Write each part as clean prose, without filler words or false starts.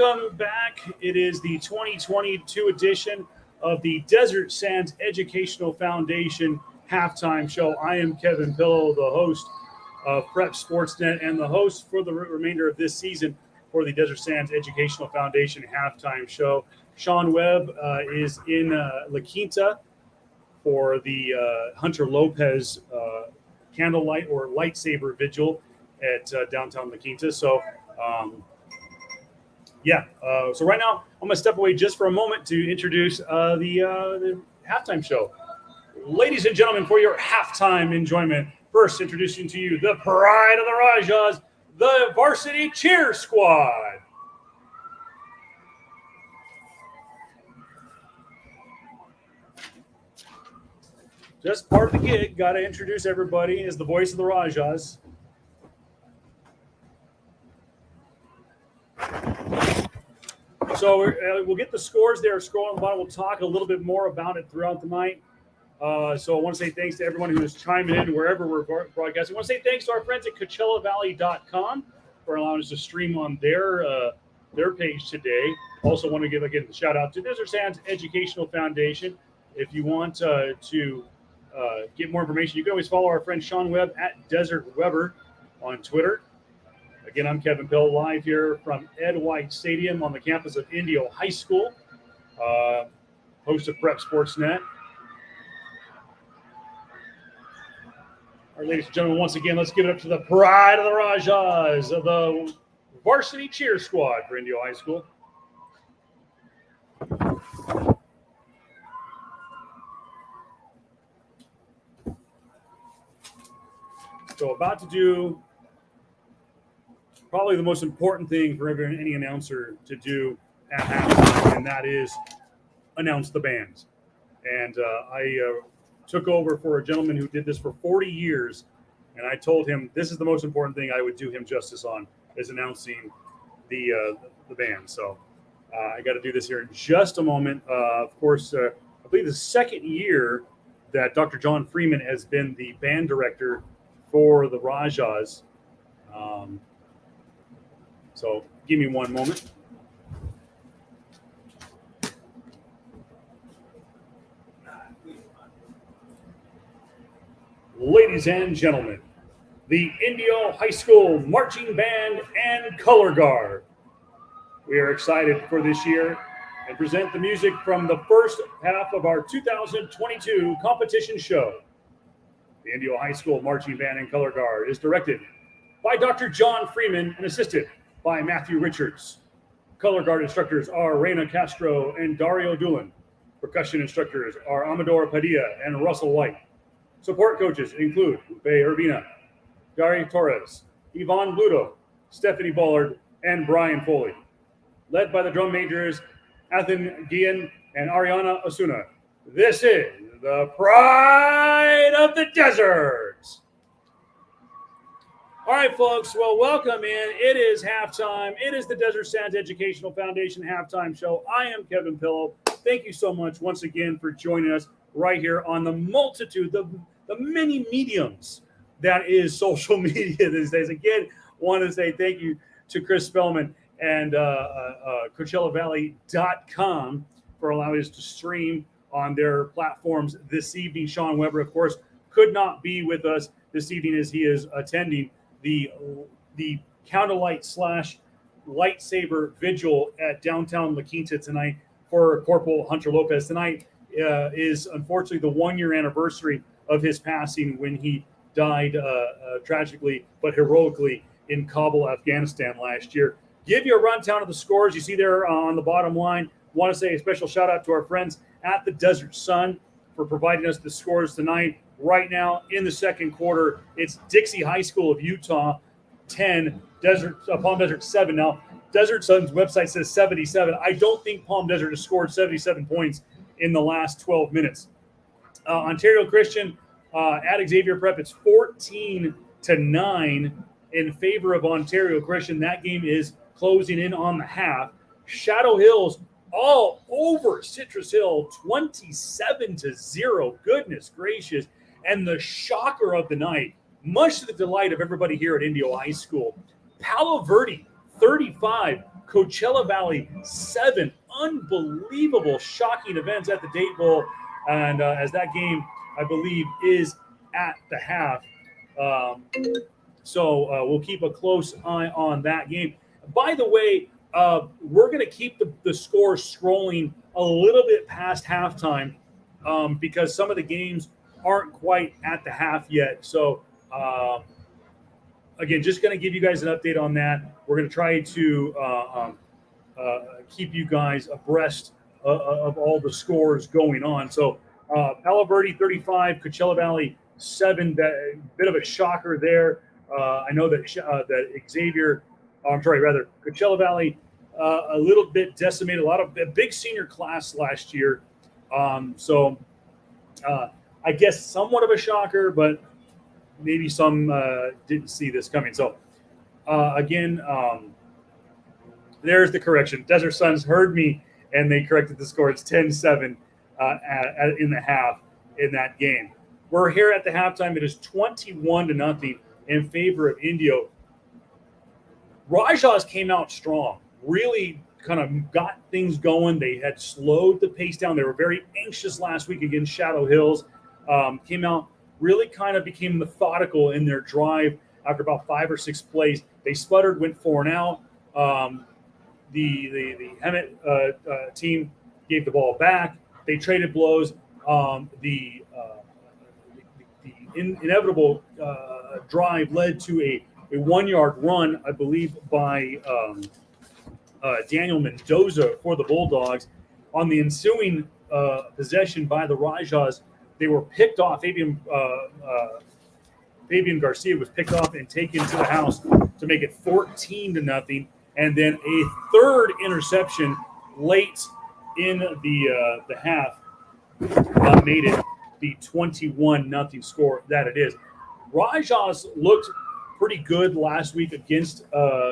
welcome back. It is the 2022 edition of the Desert Sands Educational Foundation halftime show. I am Kevin Pillow, the host of Prep Sportsnet and the host for the remainder of this season for the Desert Sands Educational Foundation halftime show. Sean Webb is in La Quinta for the Hunter Lopez candlelight or lightsaber vigil at downtown La Quinta. So right now I'm going to step away just for a moment to introduce the halftime show. Ladies and gentlemen, for your halftime enjoyment, first introducing to you the pride of the Rajas, the varsity cheer squad. Just part of the gig, got to introduce everybody as the voice of the Rajas. So we'll get the scores there. Scroll on the bottom. We'll talk a little bit more about it throughout the night. So I want to say thanks to everyone who is chiming in wherever we're broadcasting. I want to say thanks to our friends at CoachellaValley.com for allowing us to stream on their page today. Also want to give, again, a shout out to Desert Sands Educational Foundation. If you want to get more information, you can always follow our friend Sean Webb at Desert Weber on Twitter. Again, I'm Kevin Pill, live here from Ed White Stadium on the campus of Indio High School, host of Prep Sportsnet. All right, ladies and gentlemen, once again, let's give it up to the pride of the Rajas, the varsity cheer squad for Indio High School. So about to do probably the most important thing for any announcer to do at halftime, and that is announce the bands. And I took over for a gentleman who did this for 40 years, and I told him this is the most important thing I would do him justice on, is announcing the band. So I got to do this here in just a moment. Of course, I believe the second year that Dr. John Freeman has been the band director for the Rajas. So give me one moment. Ladies and gentlemen, the Indio High School Marching Band and Color Guard. We are excited for this year and present the music from the first half of our 2022 competition show. The Indio High School Marching Band and Color Guard is directed by Dr. John Freeman and assisted by Matthew Richards. Color Guard instructors are Reina Castro and Dario Dulin. Percussion instructors are Amador Padilla and Russell White. Support coaches include Bay Urbina, Gary Torres, Yvonne Bluto, Stephanie Bullard, and Brian Foley. Led by the drum majors, Athen Guillen and Ariana Osuna. This is the pride of the deserts. All right, folks. Well, welcome in. It is halftime. It is the Desert Sands Educational Foundation halftime show. I am Kevin Pillow. Thank you so much once again for joining us right here on the multitude, the many mediums that is social media these days. Again, want to say thank you to Chris Spellman and CoachellaValley.com for allowing us to stream on their platforms this evening. Sean Weber, of course, could not be with us this evening as he is attending the candlelight / lightsaber vigil at downtown La Quinta tonight for Corporal Hunter Lopez. Tonight is unfortunately the 1-year anniversary of his passing when he died tragically but heroically in Kabul, Afghanistan last year. Give you a rundown of the scores you see there on the bottom line. Want to say a special shout out to our friends at the Desert Sun for providing us the scores tonight. Right now in the second quarter, it's Dixie High School of Utah 10, Palm Desert 7. Now, Desert Sun's website says 77. I don't think Palm Desert has scored 77 points in the last 12 minutes. Ontario Christian at Xavier Prep, it's 14-9 in favor of Ontario Christian. That game is closing in on the half. Shadow Hills all over Citrus Hill, 27-0. Goodness gracious. And the shocker of the night, much to the delight of everybody here at Indio High School, Palo Verde, 35, Coachella Valley 7. Unbelievable, shocking events at the Date Bowl. And as that game, I believe, is at the half. So we'll keep a close eye on that game. By the way, we're going to keep the score scrolling a little bit past halftime because some of the games aren't quite at the half yet. So, again, just going to give you guys an update on that. We're going to try to keep you guys abreast of all the scores going on. So, Palo Verde 35, Coachella Valley 7. That bit of a shocker there. I know that Coachella Valley a little bit decimated. A big senior class last year. So I guess somewhat of a shocker, but maybe some didn't see this coming. So again, there's the correction. Desert Suns heard me, and they corrected the score. It's 10-7 in the half in that game. We're here at the halftime. It is 21-0 in favor of Indio. Rajas came out strong, really kind of got things going. They had slowed the pace down. They were very anxious last week against Shadow Hills. Came out, really kind of became methodical in their drive after about 5 or 6 plays. They sputtered, went 4 and out. The Hemet team gave the ball back. They traded blows. The inevitable drive led to a 1-yard run, I believe, by Daniel Mendoza for the Bulldogs. On the ensuing possession by the Rajas, they were picked off. Fabian Garcia was picked off and taken to the house to make it 14-0. And then a third interception late in the half made it the 21-0 score that it is. Rajas looked pretty good last week against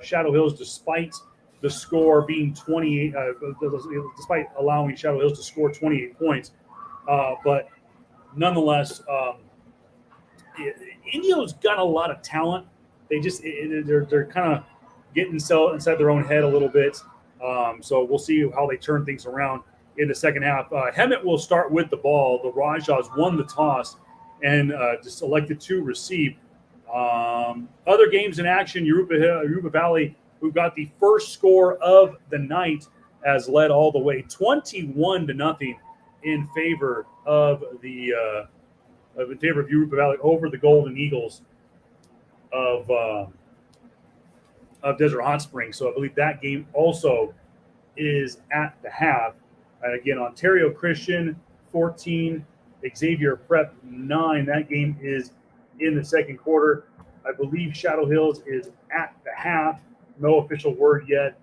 Shadow Hills, despite the score being 28, despite allowing Shadow Hills to score 28 points. But nonetheless, Indio's got a lot of talent. They're kind of getting inside their own head a little bit. So we'll see how they turn things around in the second half. Hemet will start with the ball. The Rajas won the toss and just elected to receive. Other games in action, Yoruba Valley, who got the first score of the night, has led all the way 21-0 in favor of Yoruba Valley over the Golden Eagles of Desert Hot Springs. So I believe that game also is at the half. And again, Ontario Christian 14, Xavier Prep 9. That game is in the second quarter. I believe Shadow Hills is at the half. No official word yet.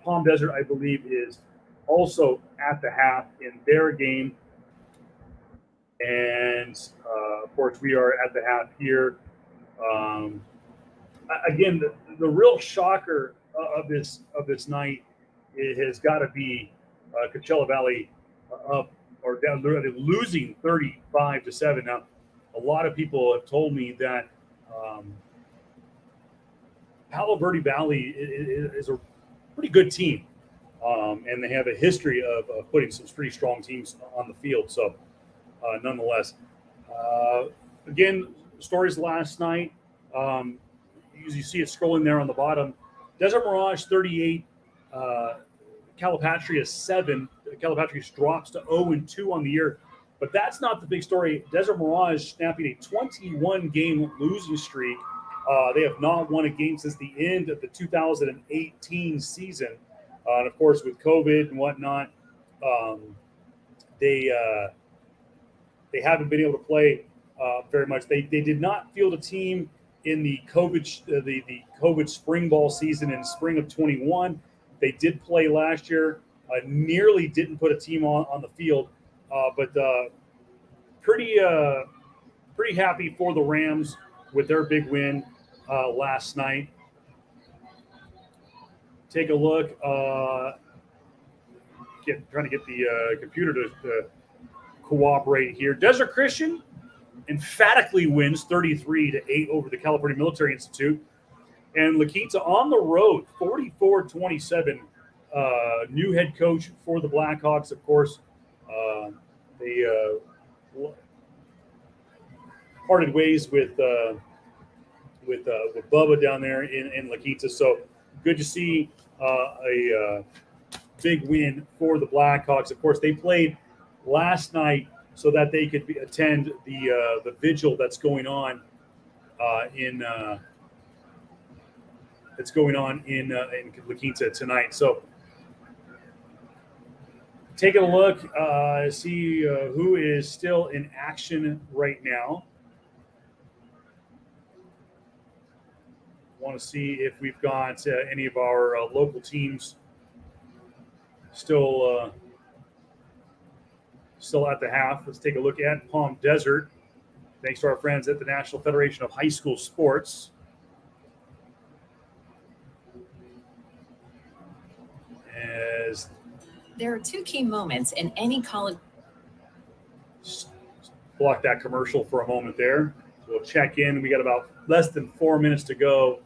Palm Desert, I believe, is also at the half in their game. And, of course, we are at the half here. Again, the real shocker of this night has got to be Coachella Valley up or down, losing 35-7. Now, a lot of people have told me that Palo Verde Valley is a pretty good team, and they have a history of putting some pretty strong teams on the field. So, nonetheless, again, stories last night. You see it scrolling there on the bottom. Desert Mirage 38, Calipatria 7. Calipatria drops to 0-2 on the year. But that's not the big story. Desert Mirage snapping a 21-game losing streak. They have not won a game since the end of the 2018 season. And, of course, with COVID and whatnot, they haven't been able to play very much. They did not field a team in the COVID spring ball season in spring of 21. They did play last year. Nearly didn't put a team on the field. But pretty happy for the Rams with their big win last night. Take a look. Trying to get the computer to cooperate here. Desert Christian emphatically wins 33-8 over the California Military Institute. And La Quinta on the road, 44-27. New head coach for the Blackhawks, of course. They parted ways with Bubba down there in La Quinta. So good to see a big win for the Blackhawks. Of course, they played last night so that they could attend the vigil that's going on in La Quinta tonight. So taking a look, see who is still in action right now. Want to see if we've got any of our local teams still at the half. Let's take a look at Palm Desert. Thanks to our friends at the National Federation of High School Sports. As there are two key moments in any college. Block that commercial for a moment there. So we'll check in. We got about less than 4 minutes to go.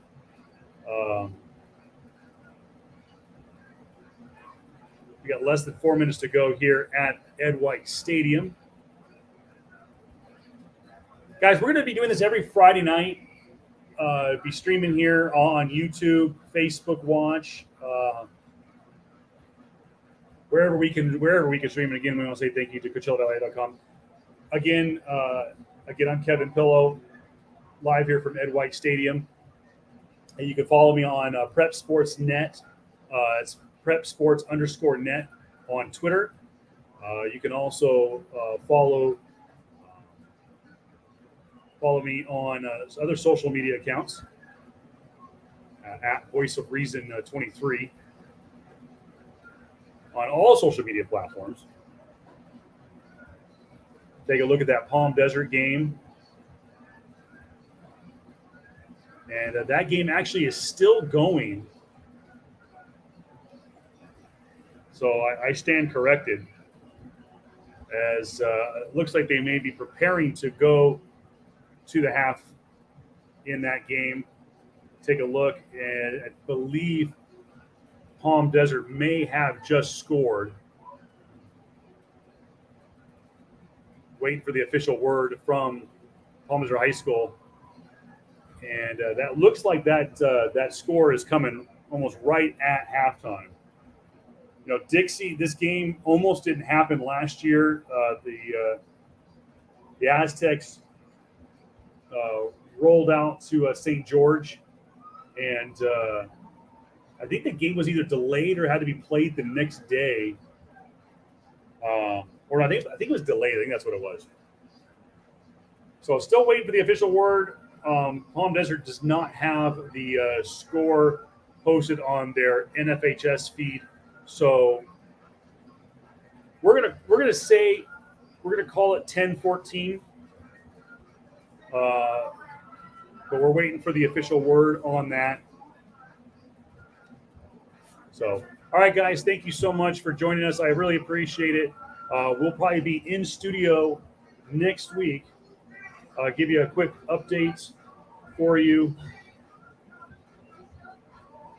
We got less than 4 minutes to go here at Ed White Stadium. Guys, we're going to be doing this every Friday night. Be streaming here on YouTube, Facebook Watch, wherever we can stream it. Again, we want to say thank you to CoachellaValley.com. Again, I'm Kevin Pillow, live here from Ed White Stadium. And you can follow me on Prep Sports Net. It's Prep Sports _net on Twitter. You can also follow me on other social media accounts at Voice of Reason 23 on all social media platforms. Take a look at that Palm Desert game. And that game actually is still going. So I stand corrected, as it looks like they may be preparing to go to the half in that game. Take a look, and I believe Palm Desert may have just scored. Waiting for the official word from Palm Desert High School. And that looks like that score is coming almost right at halftime. You know, Dixie, this game almost didn't happen last year. The Aztecs rolled out to St. George, and I think the game was either delayed or had to be played the next day. Or I think it was delayed. I think that's what it was. So still waiting for the official word. Palm Desert does not have the score posted on their NFHS feed, so we're gonna call it 10-14. But we're waiting for the official word on that. So, all right, guys, thank you so much for joining us. I really appreciate it. We'll probably be in studio next week. Give you a quick update for you.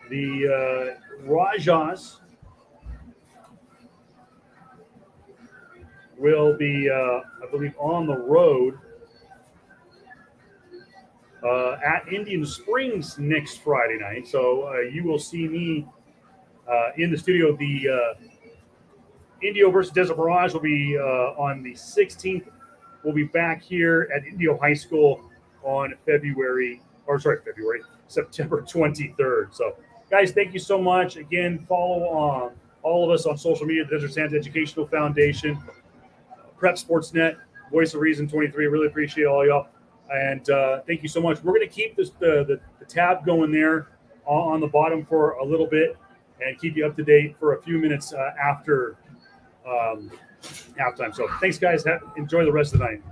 The Rajas will be, I believe, on the road at Indian Springs next Friday night. So you will see me in the studio. The Indio versus Desert Mirage will be on the 16th. We'll be back here at Indio High School on September 23rd. So, guys, thank you so much. Again, follow all of us on social media, the Desert Sands Educational Foundation, Prep Sports Net, Voice of Reason 23. Really appreciate all y'all. And thank you so much. We're going to keep the tab going there on the bottom for a little bit and keep you up to date for a few minutes after halftime. So thanks, guys. Enjoy the rest of the night.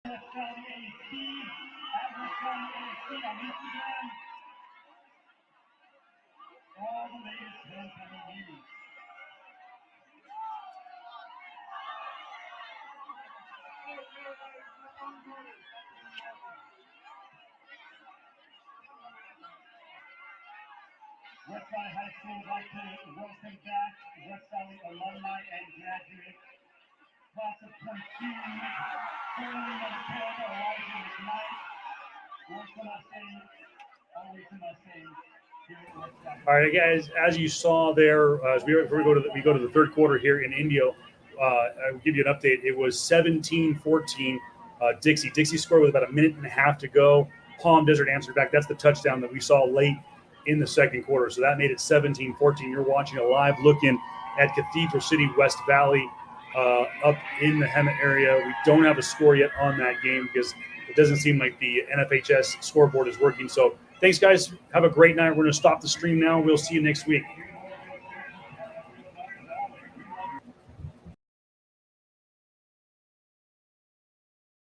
West Valley High School would like to welcome back West Valley alumni and graduate class of 22. Currently on the field, Elijah McKnight. Once in our same, always in our same. All right, guys. As you saw there, as we go to the third quarter here in Indio, I will give you an update. It was 17-14. Dixie. Dixie scored with about a minute and a half to go. Palm Desert answered back. That's the touchdown that we saw late in the second quarter. So that made it 17-14. You're watching a live look-in at Cathedral City, West Valley, up in the Hemet area. We don't have a score yet on that game because it doesn't seem like the NFHS scoreboard is working. So thanks, guys. Have a great night. We're going to stop the stream now. We'll see you next week.